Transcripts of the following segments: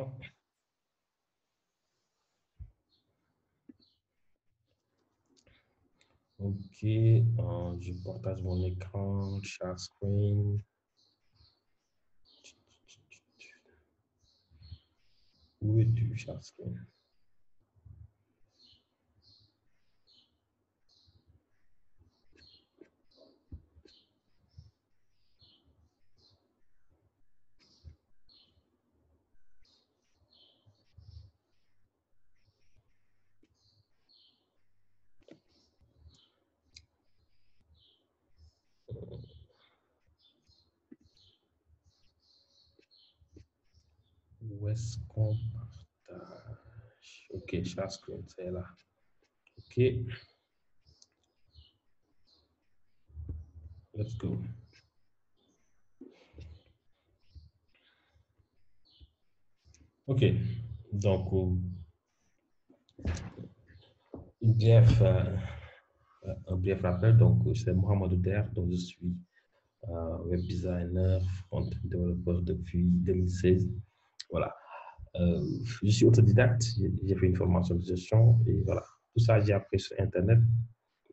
D'accord. Ok, je partage mon écran, share screen. Où es-tu, share screen? Où est-ce qu'on partage? Ok, share screen, c'est là. Ok, let's go. Ok, donc, bref, un bref rappel, donc c'est Mohamed Der, donc je suis web designer, front développeur depuis 2016. Voilà. Je suis autodidacte, j'ai fait une formation de gestion et voilà. Tout ça, j'ai appris sur Internet.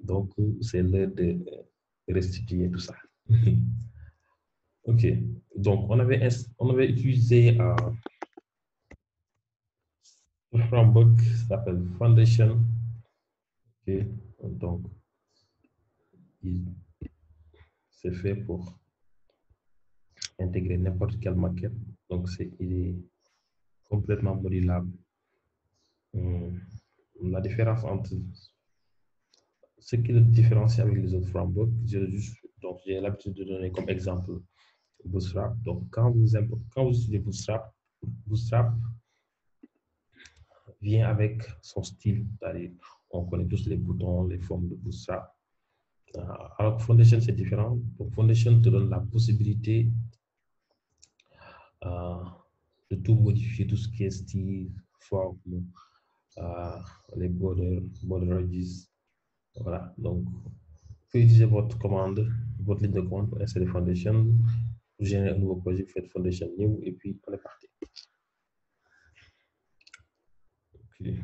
Donc, c'est l'heure de restituer tout ça. Ok. Donc, on avait utilisé un framework qui s'appelle Foundation. Ok. Donc, c'est fait pour intégrer n'importe quelle maquette. Donc, il est complètement modulable. La différence entre ce qui le différencie avec les autres frameworks, donc j'ai l'habitude de donner comme exemple Bootstrap. Donc, quand vous utilisez Bootstrap, Bootstrap vient avec son style. C'est-à-dire, on connaît tous les boutons, les formes de Bootstrap. Alors que Foundation, c'est différent. Donc, Foundation te donne la possibilité euh, de tout modifier, tout ce qui est style, forme, les border edges. Voilà. Donc, vous pouvez utiliser votre commande, votre ligne de commande pour installer Foundation. Vous générez un nouveau projet, vous faites Foundation New et puis on est parti. Okay.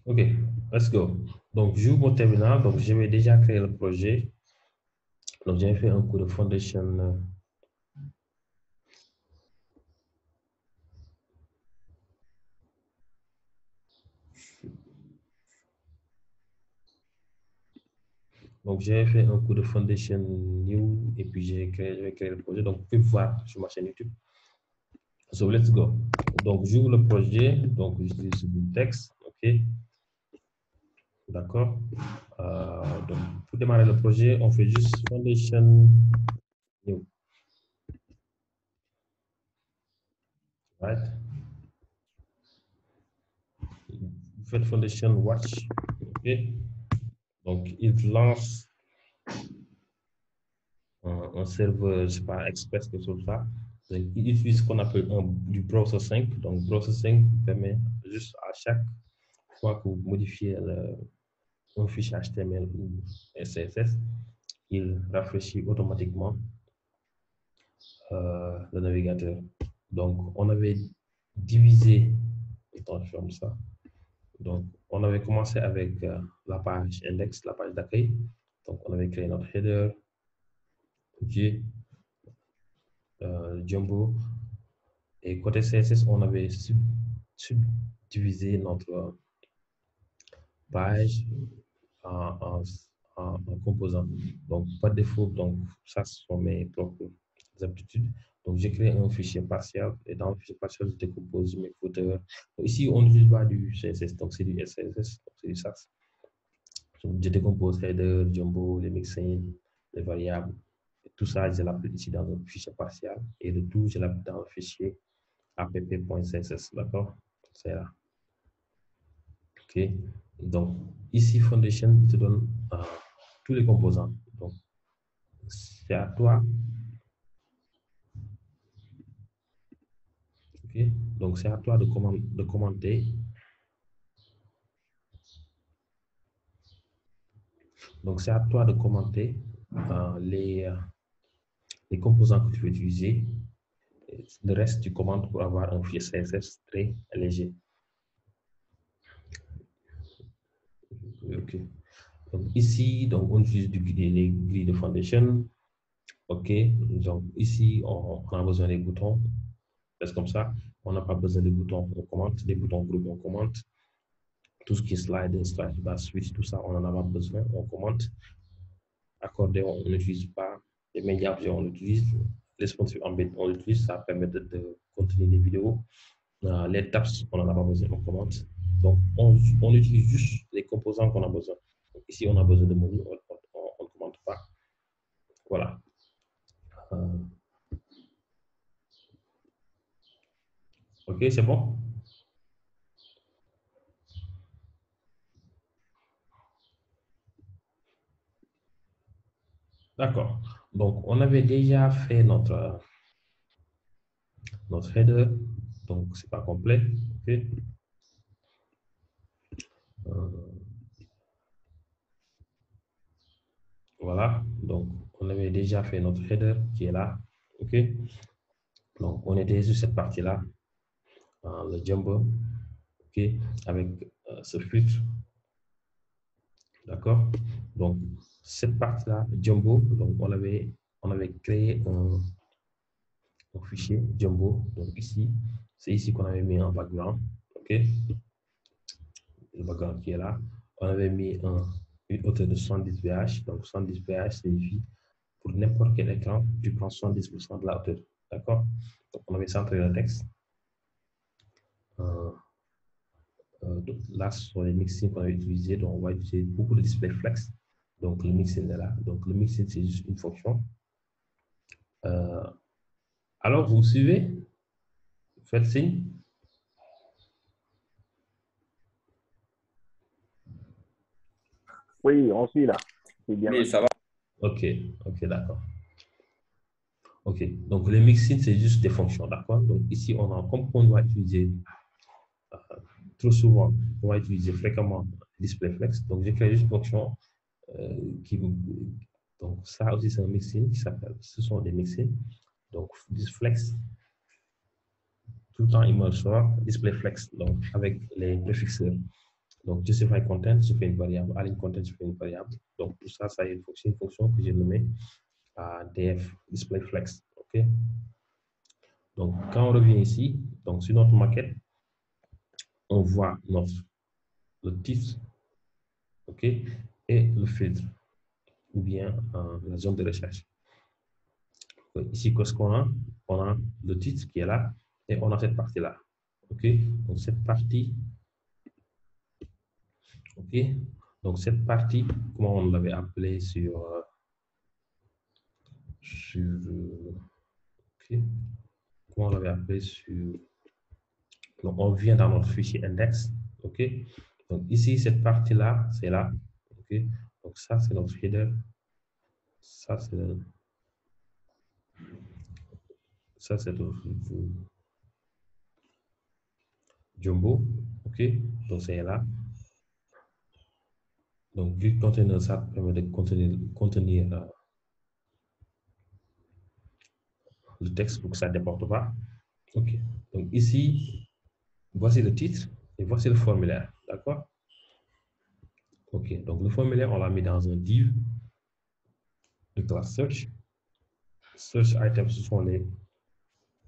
Ok, let's go. Donc, j'ouvre mon terminal. Donc, j'avais déjà créé le projet. Donc, j'ai fait un cours de Foundation. Donc, j'ai fait un cours de Foundation New et puis j'ai créé le projet. Donc, vous pouvez voir sur ma chaîne YouTube. So, let's go. Donc, j'ouvre le projet. Donc, j'utilise du texte. OK. D'accord. Donc, pour démarrer le projet, on fait juste Foundation New. Right. Vous faites Foundation Watch. OK. Donc, il lance un serveur, je ne sais pas, Express, quelque chose comme ça. Donc, il utilise ce qu'on appelle du browser sync. Donc, browser sync permet juste à chaque fois que vous modifiez un fichier HTML ou CSS, il rafraîchit automatiquement le navigateur. Donc, on avait divisé, attention ça. Donc, on avait commencé avec la page index, la page d'accueil. Donc, on avait créé notre header, Jumbo. Et côté CSS, on avait subdivisé notre page en, en, en composants. Donc, par défaut, donc, ça, ce sont mes propres aptitudes. Donc, j'ai créé un fichier partiel et dans le fichier partiel, je décompose mes footers. Donc, ici, on n'utilise pas du CSS, donc c'est du SSS, donc c'est du SAS. Donc, je décompose header, jumbo, les mixins, les variables. Et tout ça, je l'applique ici dans un fichier partiel et le tout, je l'applique dans le fichier app.css, d'accord? C'est là. OK. Donc, ici, Foundation, il te donne tous les composants. Donc, c'est à toi. OK. Donc, c'est à toi de commenter. Donc, c'est à toi de commenter les composants que tu veux utiliser. Le reste, tu commentes pour avoir un fichier CSS très léger. OK. Donc, ici, donc, on utilise les grilles de foundation. OK. Donc, ici, on a besoin des boutons. C'est comme ça. On n'a pas besoin de boutons, on commente. Des boutons groupe, on commente. Tout ce qui est slide bar, switch, tout ça, on n'en a pas besoin, on commente. Accordéon, on n'utilise pas. Les médias objets, on utilise. Responsive embed, on utilise. Ça permet de continuer des vidéos. Les tabs, on n'en a pas besoin, on commente. Donc, on utilise juste les composants qu'on a besoin. Donc, ici, on a besoin de menus, on ne commente pas. Voilà. OK, c'est bon? D'accord. Donc, on avait déjà fait notre header. Donc, c'est pas complet. OK. Voilà. Donc, on avait déjà fait notre header qui est là. OK. Donc, on était sur cette partie-là, le jumbo. OK. Avec ce filtre. D'accord. Donc, cette partie-là, jumbo, donc on avait créé un fichier jumbo. Donc, ici, c'est ici qu'on avait mis un background. OK. Le background qui est là. On avait mis une hauteur de 70 pH. Donc, 70 pH signifie pour n'importe quel écran, tu prends 70% de la hauteur. D'accord. Donc, on avait centré le texte. Là, ce sont les mixings qu'on a utilisés. Donc, on va utiliser beaucoup de display flex. Donc, le mixing est là. Donc, le mixing, c'est juste une fonction. Alors, vous me suivez? Faites signe. Oui, on suit là. C'est bien. Oui, ça va. OK, OK, d'accord. OK, donc le mixing, c'est juste des fonctions, d'accord? Donc, ici, comme on va utiliser trop souvent, on va utiliser fréquemment DisplayFlex. Donc, j'ai créé juste une fonction donc, ça aussi, c'est un mixing qui s'appelle, ce sont des mixings. Donc, DisplayFlex, tout le temps, il me sort DisplayFlex, donc avec les préfixeurs. Donc, justify content, je fais une variable, align content, je fais une variable. Donc, tout ça, ça est une fonction que je nommée à df DisplayFlex. OK? Donc, quand on revient ici, donc sur notre maquette, on voit le titre, OK, et le filtre, ou bien la zone de recherche. Ici, qu'est-ce qu'on a? On a le titre qui est là, et on a cette partie-là. OK? Donc, cette partie, OK? Donc, cette partie, comment on l'avait appelé sur OK? Comment on l'avait appelé sur... Donc, on vient dans notre fichier index, OK? Donc, ici, cette partie-là, c'est là, OK? Donc, ça, c'est notre header. Ça, c'est notre jumbo, OK? Donc, c'est là. Donc, grid container, ça permet de contenir le texte pour que ça ne déporte pas. OK. Donc, ici, voici le titre et voici le formulaire. D'accord? OK. Donc, le formulaire, on l'a mis dans un div de classe search. Search items, ce sont les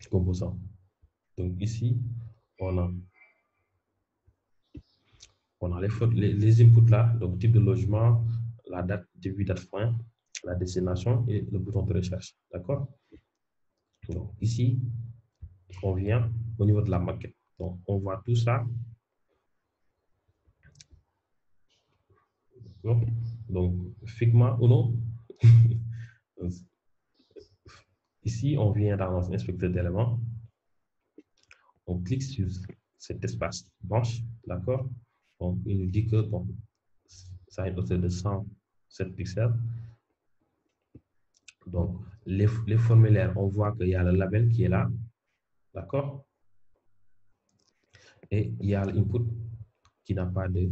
composants. Donc, ici, on a les inputs là, donc type de logement, la date, début, date, fin, la destination et le bouton de recherche. D'accord? Donc, ici, on vient au niveau de la maquette. Donc, on voit tout ça. Donc, Figma ou non? Ici, on vient dans notre inspecteur d'éléments. On clique sur cet espace blanche. D'accord? Donc, il nous dit que bon, ça a une hauteur de 107 pixels. Donc, les formulaires, on voit qu'il y a le label qui est là. D'accord? Et il y a l'input qui n'a pas de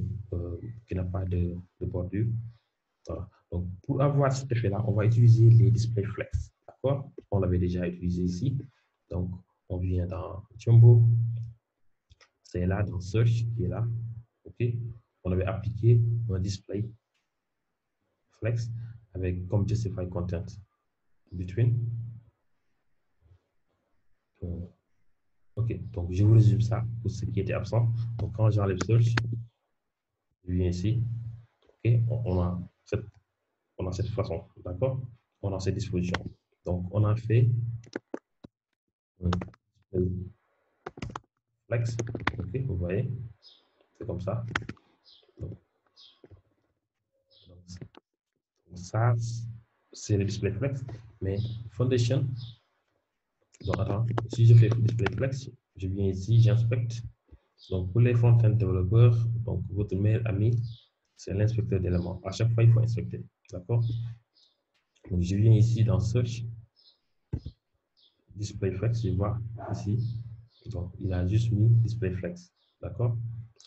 bordure. Voilà. Donc, pour avoir cet effet-là, on va utiliser les display flex. D'accord? On l'avait déjà utilisé ici. Donc, on vient dans Jumbo. C'est là dans Search qui est là. OK? On avait appliqué un display flex avec comme justify content between. OK, donc je vous résume ça pour ce qui était absent. Donc, quand j'enlève Search, je viens ici. OK, on a cette façon, d'accord? On a cette disposition. Donc, on a fait un flex. OK, vous voyez, c'est comme ça. Donc, ça, c'est le display flex, mais foundation. Donc, attends, si je fais display flex, je viens ici, j'inspecte. Donc, pour les front-end développeurs, donc votre meilleur ami, c'est l'inspecteur d'éléments. À chaque fois, il faut inspecter. D'accord? Donc, je viens ici dans Search, Display Flex, je vois ici. Donc, il a juste mis Display Flex. D'accord?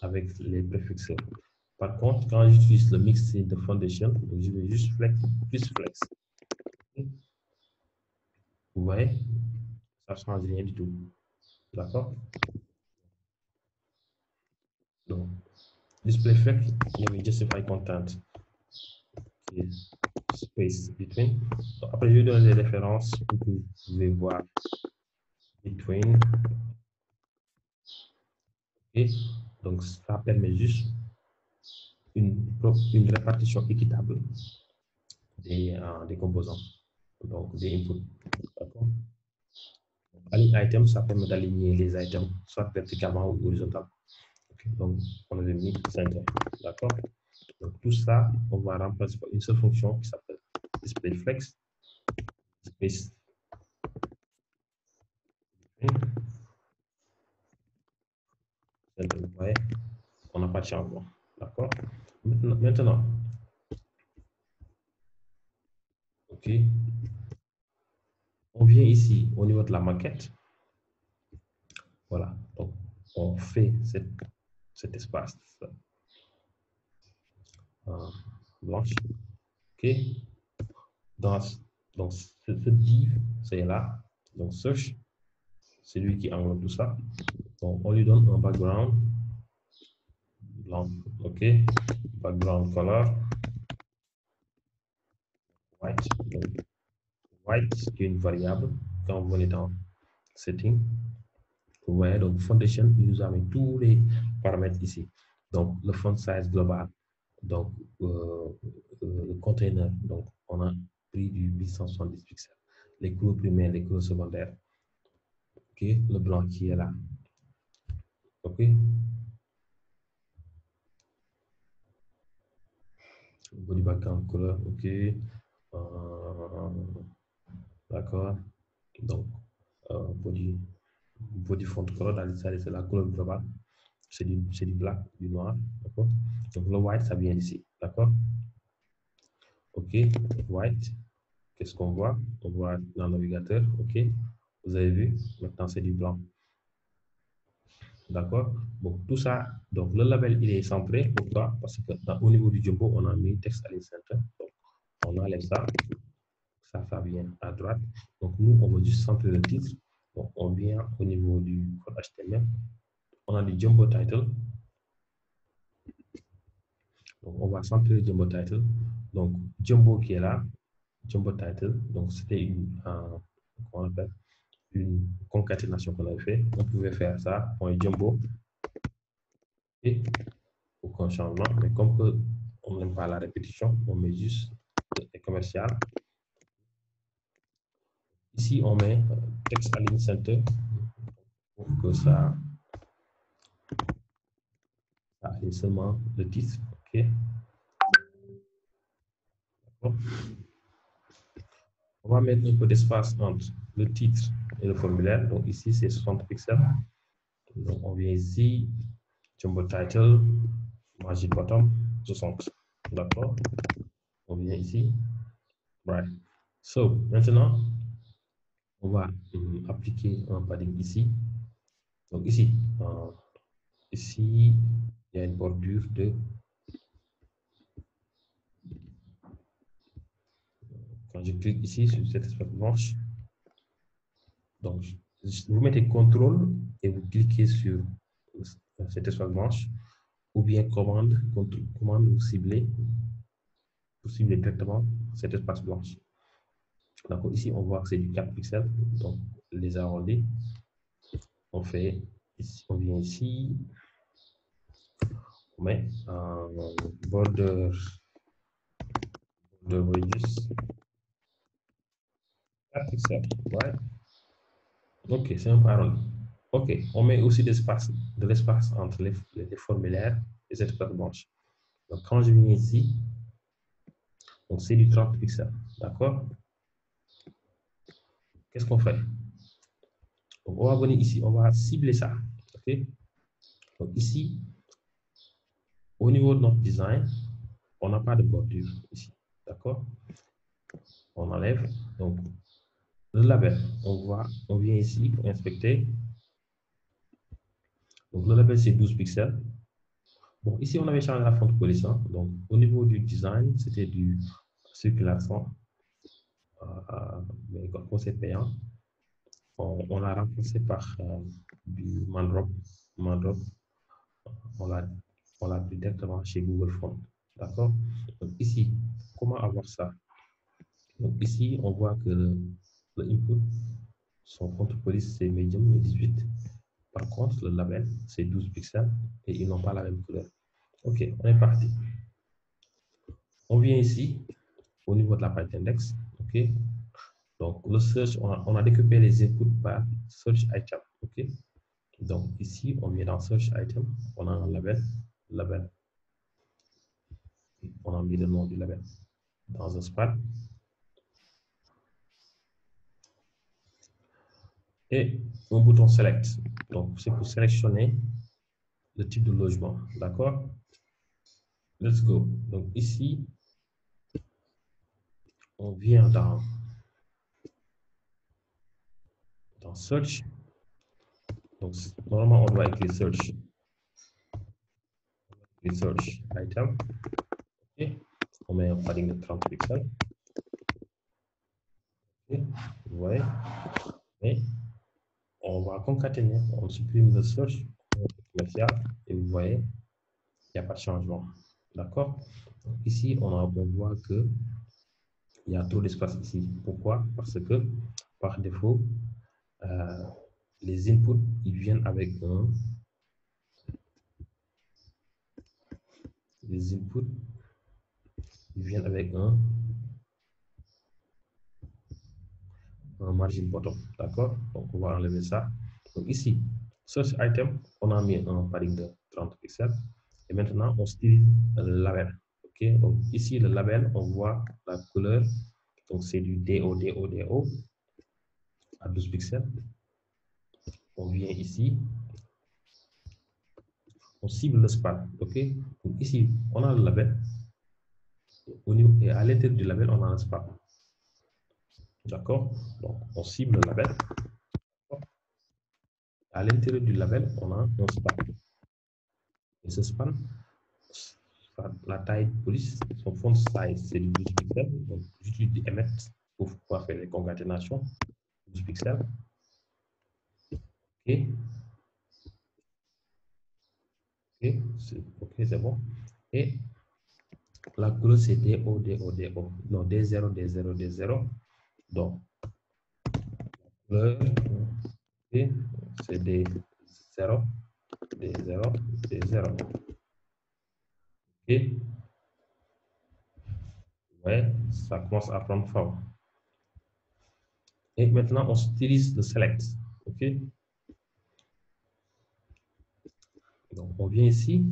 Avec les préfixes. Par contre, quand j'utilise le mix de foundation, donc je vais juste flex plus flex. Vous voyez? Ça ne change rien du tout. D'accord? Donc, Display Flex, il y avait Justify Content. Space between. Donc, après, je vais donner des références pour que vous pouvez voir between. Et donc, ça permet juste une répartition équitable des composants, donc des inputs. D'accord? Align item, ça permet d'aligner les items, soit verticalement ou horizontalement. Okay. Donc, on avait mis center. D'accord? Donc, tout ça, on va remplacer par une seule fonction qui s'appelle display flex. Space. Ouais, on n'a pas de changement. D'accord? Maintenant, OK. On vient ici au niveau de la maquette. Voilà. Donc, on fait cet espace blanche. OK. Donc, ce div, c'est là. Donc, search, c'est lui qui englobe tout ça. Donc, on lui donne un background blanc. OK. Background color white. Donc, white, qui est une variable. Quand vous venez dans setting, vous voyez, donc foundation, il nous a mis tous les paramètres ici. Donc, le font size global. Donc, le container. Donc, on a pris du 870 pixels. Les couleurs primaires, les couleurs secondaires. OK. Le blanc qui est là. OK. Body background color. OK. D'accord. Donc, body font color, c'est la couleur globale. C'est du black, du noir. D'accord. Donc, le white, ça vient d'ici. D'accord. OK. White. Qu'est-ce qu'on voit? On voit dans le navigateur. OK. Vous avez vu? Maintenant, c'est du blanc. D'accord? Bon, tout ça, donc le label, il est centré. Pourquoi? Parce que au niveau du jumbo, on a mis texte align center. Donc, on enlève ça. Ça vient à droite. Donc, nous, on veut juste centrer le titre. Donc, on vient au niveau du code HTML. On a du jumbo title. Donc, on va centrer le jumbo title. Donc, jumbo qui est là, jumbo title. Donc, c'était comment on appelle, une concaténation qu'on avait fait. On pouvait faire ça, point jumbo. Et aucun changement, mais comme que on n'aime pas la répétition, on met juste les commercial. Ici, on met text align center pour que ça aligne seulement le titre. OK. On va mettre un peu d'espace entre le titre et le formulaire. Donc ici, c'est 60 pixels. Donc on vient ici, jumbo title, margin bottom, 60. D'accord. On vient ici. Right. So, maintenant, on va appliquer un padding ici. Donc ici, ici, il y a une bordure de Je clique ici sur cet espace blanche. Donc, vous mettez CTRL et vous cliquez sur cet espace blanche, ou bien commande, vous ciblez directement cet espace blanche. D'accord, ici on voit que c'est du 4 pixels, donc les arrondis. On fait ici, on vient ici, on met un border radius 4 pixels, ouais. Ok, c'est un peu arrondi. Ok, on met aussi de l'espace entre les formulaires et cette espace blanche. Donc quand je viens ici, donc c'est du 30 pixels, d'accord? Qu'est-ce qu'on fait? Donc, on va venir ici, on va cibler ça, ok? Donc ici, au niveau de notre design, on n'a pas de bordure ici, d'accord? On enlève, donc le label, on vient ici pour inspecter. Donc le label c'est 12 pixels. Bon, ici on avait changé la fonte police, hein? Donc au niveau du design, c'était du circulation, mais comme c'est payant, on l'a remplacé par du Mandrop. On l'a pris directement chez Google Fonts. D'accord? Donc ici, comment avoir ça? Donc ici, on voit que le input, son compte police, c'est medium 18. Par contre, le label, c'est 12 pixels et ils n'ont pas la même couleur. Ok, on est parti. On vient ici, au niveau de la page d'index. Ok? Donc, le search, on a découpé les inputs par search item. Ok? Donc, ici, on vient dans search item, on a un label. On a mis le nom du label dans un span. Et un bouton select. Donc, c'est pour sélectionner le type de logement. D'accord? Let's go. Donc, ici, on vient dans search. Donc, normalement, on doit écrire search. Search item. Okay. On met un padding de 30 pixels. Okay. Vous voyez? Et on va concaténer. On supprime le search commercial. Et vous voyez, il n'y a pas de changement. D'accord? Ici, on voit que il y a trop d'espace ici. Pourquoi? Parce que par défaut, les inputs ils viennent avec un margin bottom. D'accord? Donc on va enlever ça. Donc ici, search item, on a mis un padding de 30 pixels. Et maintenant, on style le label. Ok? Donc ici, le label, on voit la couleur. Donc c'est du DO à 12 pixels. On vient ici. On cible le span. Ok? Donc ici, on a le label. Et à l'intérieur du label, on a un span. D'accord? Donc on cible le label. À l'intérieur du label, on a un span. Et ce span, la taille police, son font size, c'est du 12 pixels. Donc j'utilise du emmet pour pouvoir faire les concaténations. 12 pixels. Ok. Ok, c'est bon. Et la couleur c'est DO. Non, D0, D0, D0. Donc, la couleur, okay, c'est D0, D0, D0. Ok. Ouais, ça commence à prendre forme. Et maintenant, on utilise le select. Ok. Donc, on vient ici.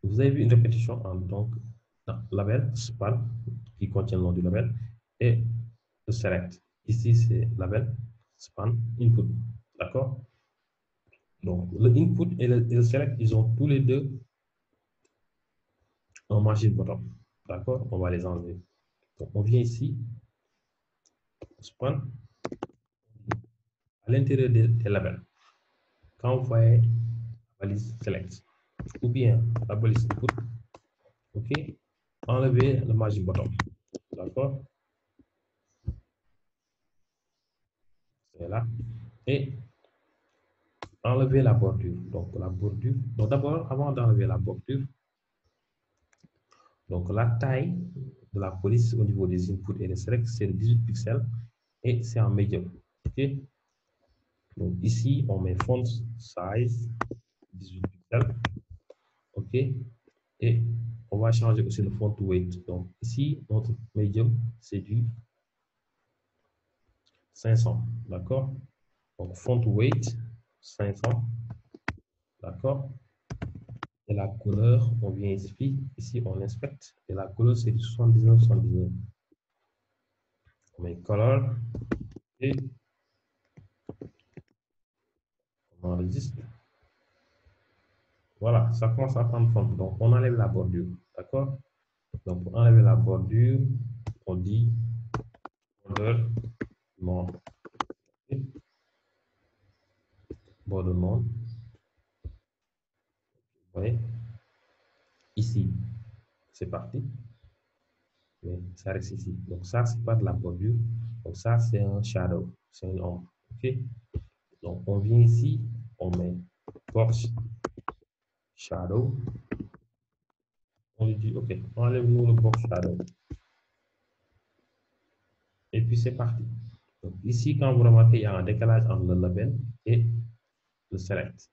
Vous avez vu une répétition en donc label, span, qui contient le nom du label, et le select. Ici, c'est label, span, input. D'accord? Donc, le input et le select, ils ont tous les deux un margin bottom. D'accord? On va les enlever. Donc, on vient ici, span, à l'intérieur des labels. Quand vous voyez la balise select, ou bien la balise input, ok, enlevez le margin bottom. D'accord? C'est là. Et enlever la bordure. Donc, la bordure. Donc, d'abord, avant d'enlever la bordure, donc la taille de la police au niveau des inputs et des selects, c'est 18 pixels et c'est en medium. OK? Donc, ici, on met font size 18 pixels. OK? Et on va changer aussi le font weight. Donc, ici, notre medium, c'est du 500. D'accord? Donc, font weight 500. D'accord? Et la couleur, on vient ici, on inspecte. Et la couleur, c'est du 79, 79. On met color et on enregistre. Voilà, ça commence à prendre forme. Donc, on enlève la bordure. D'accord? Donc, pour enlever la bordure, on dit border mode. Border mode. Vous voyez? Ici, c'est parti. Mais ça reste ici. Donc, ça, c'est pas de la bordure. Donc, ça, c'est un shadow. C'est une ombre. OK? Donc, on vient ici, on met box shadow. On lui dit, OK, enlève-nous le box shadow. Et puis, c'est parti. Donc, ici, quand vous remarquez, il y a un décalage entre le label et le select.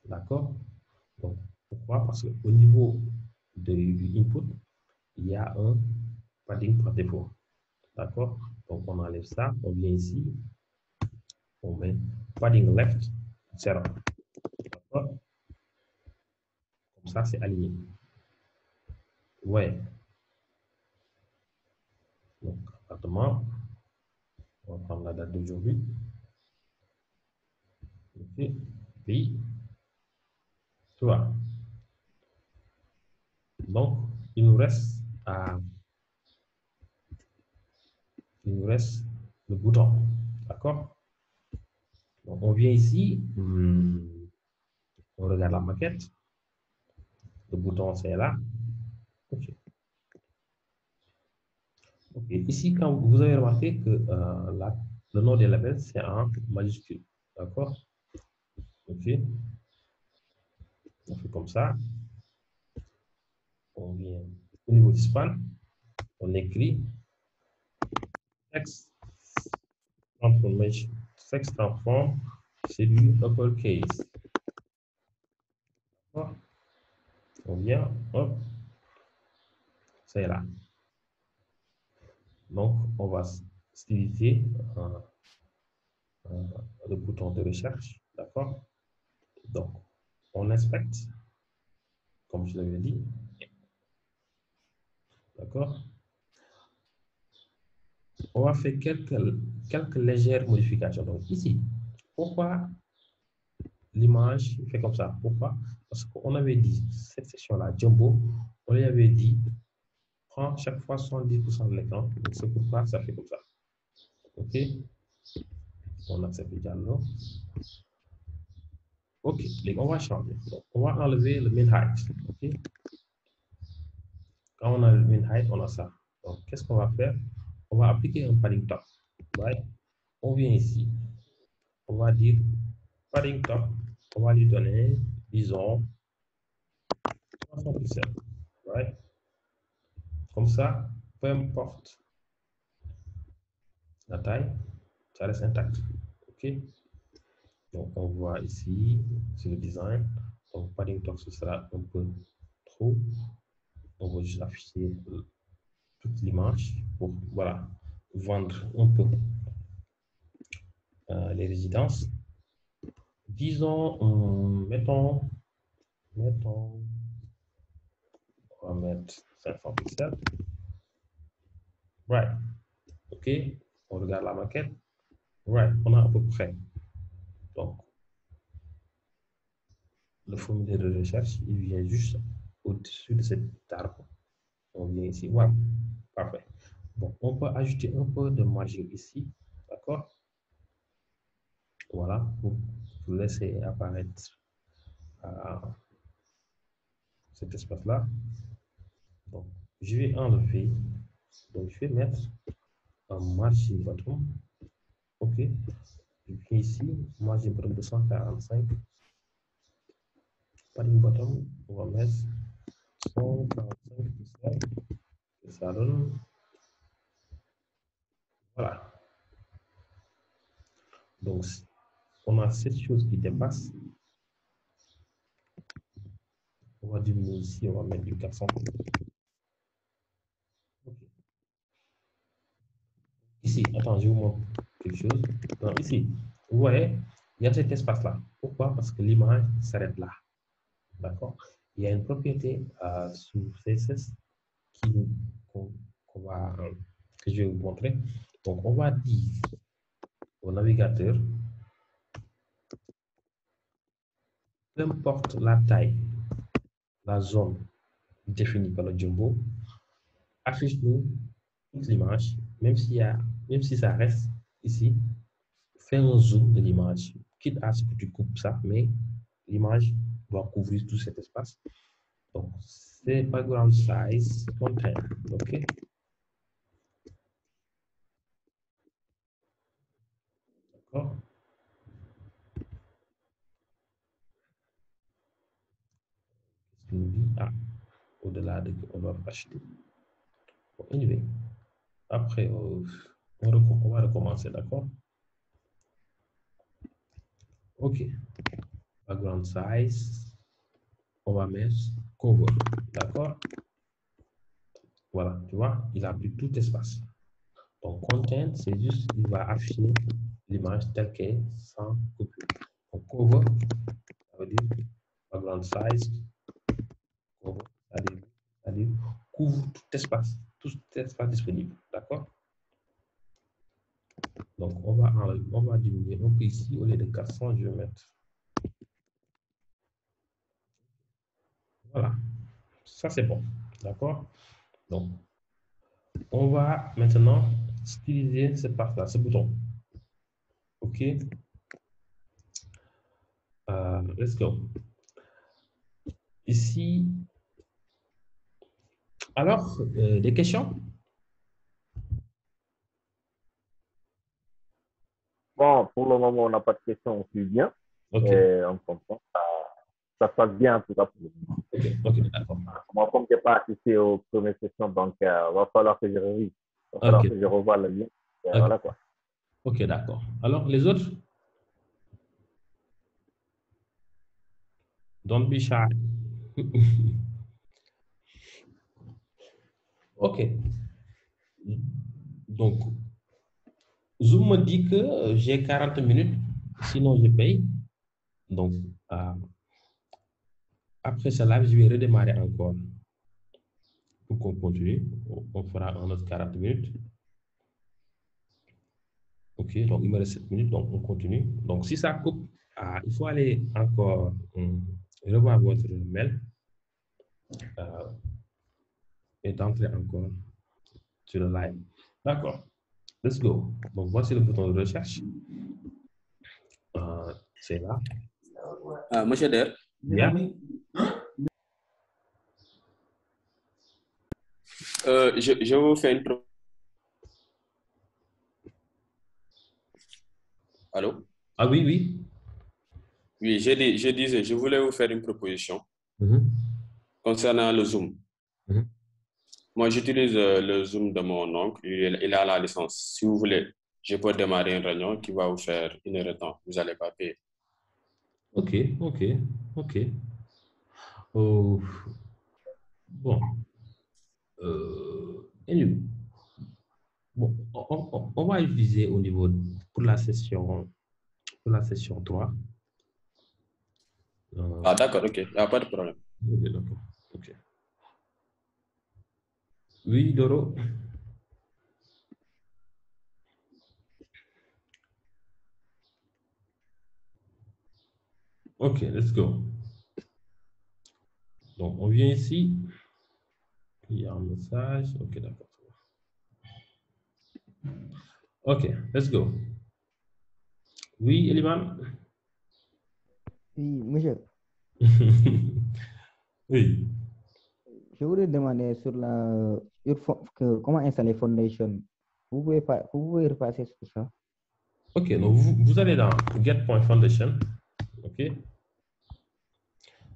D'accord? Donc, pourquoi? Parce qu'au niveau du input, il y a un padding par défaut. D'accord? Donc, on enlève ça, on vient ici, on met padding left 0. D'accord? Comme ça, c'est aligné. Ouais. Donc, appartement, on va prendre la date d'aujourd'hui. OK. Puis, tu vois. Donc, il nous reste le bouton. D'accord? Donc, on vient ici, on regarde la maquette. Le bouton, c'est là. OK. OK. Ici, quand vous avez remarqué que le nom des labels, c'est en majuscule. D'accord? OK. On fait comme ça. On vient au niveau du span, on écrit text transformation. Text transform, c'est du uppercase. D'accord? On vient, hop, c'est là. Donc, on va styliser le bouton de recherche. D'accord? Donc, on inspecte, comme je l'avais dit. D'accord? On va faire quelques légères modifications. Donc, ici, pourquoi l'image fait comme ça? Pourquoi? Parce qu'on avait dit, cette section-là, Jumbo, on lui avait dit, prends chaque fois 70% de l'écran. Donc, c'est pourquoi ça fait comme ça. OK? On accepte également. OK, on va changer. Donc, on va enlever le min height. OK? Quand on a le min height, on a ça. Donc, qu'est-ce qu'on va faire? On va appliquer un padding top. Right? On vient ici. On va dire padding top. On va lui donner, disons, 300 pixels. Right? Comme ça, peu importe la taille, ça reste intact. OK? Donc, on voit ici, sur le design. Donc, padding top, ce sera un peu trop. On va juste afficher toute l'image pour, voilà, vendre un peu les résidences. Disons, mettons, on va mettre 500 pixels. Right. OK. On regarde la maquette. Right. On a à peu près. Donc, le formulaire de recherche, il vient juste au-dessus de cet arbre. On vient ici. Voilà. Parfait. Bon, on peut ajouter un peu de magie ici. D'accord? Voilà. Pour laisser apparaître cet espace-là. Donc, je vais enlever, donc je vais mettre un margin bottom, ok, et puis ici, margin bottom de 145, padding bottom, on va mettre 145 tout ça, et ça donne, voilà. Donc, on a cette chose qui dépasse. On va diminuer ici, on va mettre du 400. Okay. Ici, attends, je vous montre quelque chose. Donc, ici, vous voyez, il y a cet espace-là. Pourquoi? Parce que l'image s'arrête là. D'accord? Il y a une propriété sous CSS que je vais vous montrer. Donc, on va dire au navigateur, peu importe la taille, la zone définie par le Jumbo, affiche-nous toute l'image, même si ça reste ici, fais un zoom de l'image, quitte à ce que tu coupes ça, mais l'image doit couvrir tout cet espace. Donc, c'est background size content, ok? D'accord? Qu'est-ce qu'il nous dit? Ah, au-delà de qu'on doit acheter. Bon, anyway, après, on va recommencer, d'accord? Ok. Background size, on va mettre cover, d'accord? Voilà, tu vois, il a pris tout espace. Donc, content, c'est juste, il va afficher l'image telle qu'elle est sans coupure. Donc, cover, ça veut dire background size, cover, c'est-à-dire couvre tout espace disponible. D'accord? Donc, on va diminuer un peu ici. Au lieu de 400, je vais mettre. Voilà. Ça, c'est bon. D'accord? Donc, on va maintenant styliser cette partie-là, ce bouton. OK? Let's go. Ici, alors, des questions? Bon, pour le moment, on n'a pas de questions, on suit bien. OK. Et on comprend. Ça se passe bien, en tout cas, pour le moment. OK, d'accord. Moi, comme je n'ai pas assisté aux premières sessions, donc il va falloir que je révise. Il va falloir OK. que je revoie le lien. Et OK, voilà quoi. OK, d'accord. Alors, les autres? Don't be shy. OK. Donc, Zoom me dit que j'ai 40 minutes, sinon je paye. Donc, après ce live, je vais redémarrer encore pour qu'on continue. On fera un autre 40 minutes. OK, donc il me reste 7 minutes, donc on continue. Donc, si ça coupe, il faut aller encore revoir votre mail et d'entrer encore sur le live. D'accord, let's go. Donc, voici le bouton de recherche. C'est là. Monsieur Der, Yeah. je vous fais une Allô? Ah oui, oui. Oui, je disais, je voulais vous faire une proposition concernant le Zoom. Moi, j'utilise le Zoom de mon oncle. Il a la licence. Si vous voulez, je peux démarrer une réunion qui va vous faire 1 heure de temps. Vous n'allez pas payer. OK, OK, OK. Bon. Anyway. Bon, on va utiliser au niveau pour la session 3. D'accord, ok, il n'y a pas de problème. Ok, d'accord. Ok. Oui, Doro. Ok, let's go. Donc, on vient ici. Il y a un message. Ok, d'accord. Ok, let's go. Oui, Eliman? Oui, monsieur. Oui. je voulais demander sur comment installer Foundation. Vous pouvez repasser sur ça. Ok, donc vous allez dans get.foundation. Ok.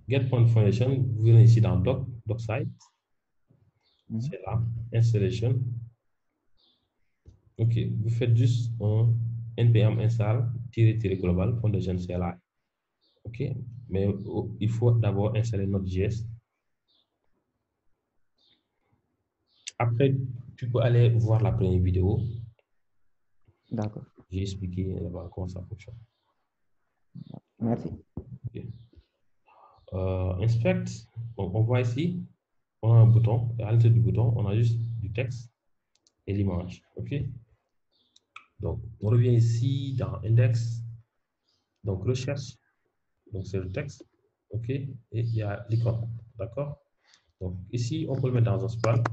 Get.foundation, vous venez ici dans docsite. C'est là, installation. Ok, vous faites juste un npm install --global foundation CLI. Ok, mais il faut d'abord installer Node.js. Après, tu peux aller voir la première vidéo. D'accord. J'ai expliqué comment ça fonctionne. Merci. Okay. Inspect, donc on voit ici, on a un bouton, et à l'intérieur du bouton, on a juste du texte et l'image. Ok. Donc, on revient ici dans index, donc recherche, donc c'est le texte. Ok. Et il y a l'icône. D'accord. Donc, ici, on peut le mettre dans un span.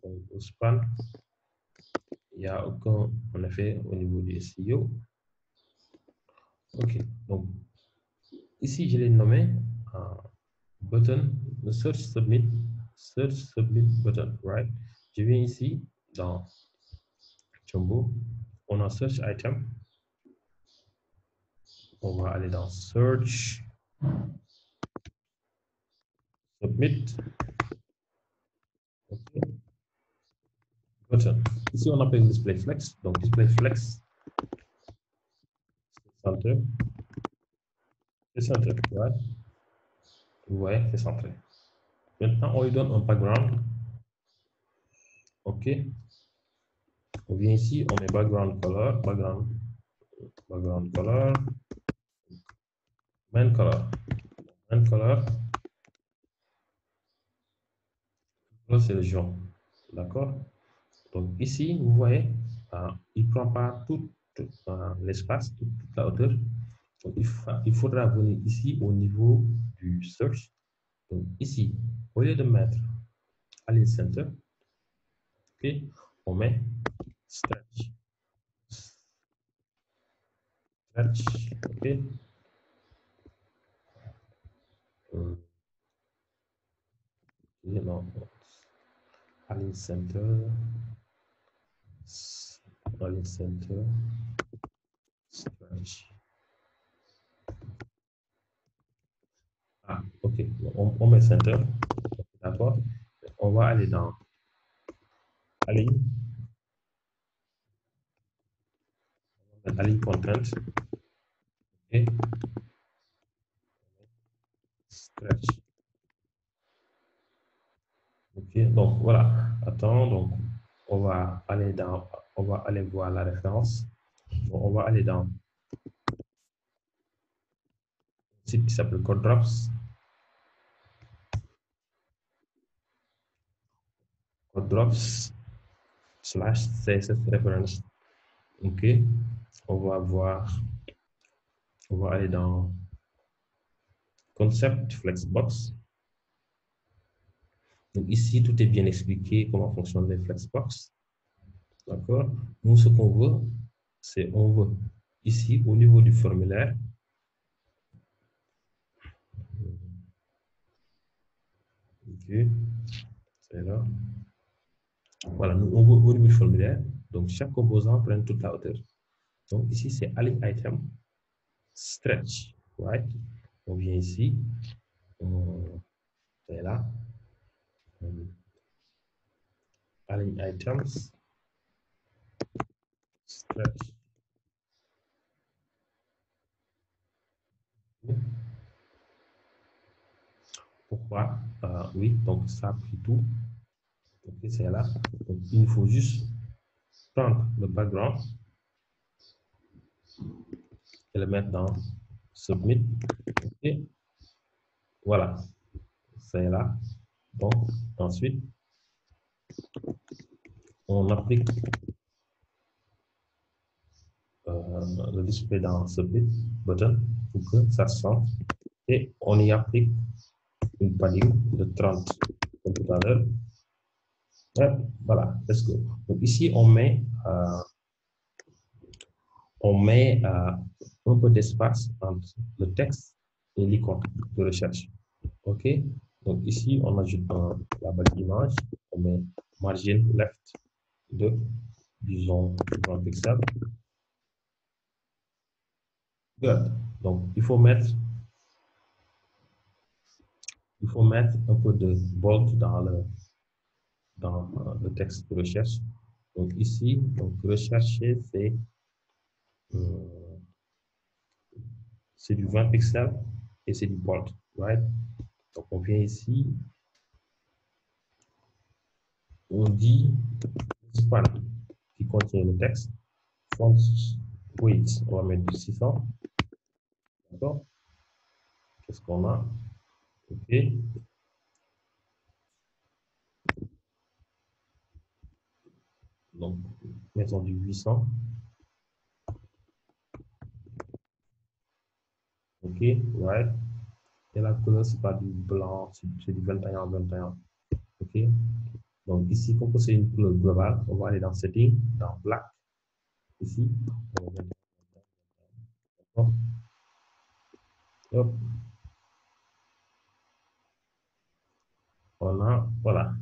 Donc, au span, il n'y a aucun en effet au niveau du SEO. Ok. Donc, ici, je l'ai nommé button, le search submit button, right? Je viens ici dans Jumbo, on a search item, on va aller dans search submit, okay. Button. Ici on appelle display flex, donc display flex center, c'est centré, right? Vous voyez, c'est centré. Maintenant on lui donne un background, ok. On vient ici, on met background color, main color, c'est le jaune, d'accord. Donc ici, vous voyez, il ne prend pas tout l'espace, toute la hauteur. Donc, il faudra venir ici au niveau du search. Donc ici, au lieu de mettre Align Center, okay, on met stretch. Ok. Non. Align Center. Align Center. Stretch. Ok. On met Center. D'accord. On va aller dans Align. Align Content. Ok. Stretch. Ok. Donc voilà. Attends. Donc on va aller voir la référence. On va aller dans un site qui s'appelle CodeDrops. CodeDrops/CSS reference. Ok. On va aller dans Concept Flexbox. Donc ici, tout est bien expliqué, comment fonctionnent les Flexbox. D'accord. Nous, ce qu'on veut, c'est on veut ici, au niveau du formulaire, ok, c'est là. Voilà, nous, on veut au niveau du formulaire, donc chaque composant prend toute la hauteur. Donc ici, c'est Align Item, Stretch, right? On vient ici, c'est là. Align Items, Stretch. Pourquoi? Oui, donc ça a pris tout. Ok, c'est là. Donc, il faut juste prendre le background et le mettre dans Submit. Ok, voilà, c'est là. Donc, ensuite, on applique le display dans Submit button pour que ça se sente. Et on y applique une padding de 30 comme tout à l'heure. Voilà, let's go. Donc ici, on met un peu d'espace entre le texte et l'icône de recherche. OK? Donc ici, on ajoute la barre d'image, on met margin left de, disons, 20 pixels. Good. Donc il faut mettre un peu de bold dans le texte de recherche. Donc ici, donc rechercher, c'est du 20 pixels et c'est du bold, right? Donc on vient ici, on dit span qui contient le texte, font weight, on va mettre du 600, d'accord? Qu'est-ce qu'on a? OK. Donc, mettons du 800. OK, right. Et la couleur, c'est pas du blanc, c'est du 21-21. OK. Donc, ici, comme c'est une couleur globale, on va aller dans Setting, dans Black. Ici, on va mettre. D'accord. Hop. Voilà.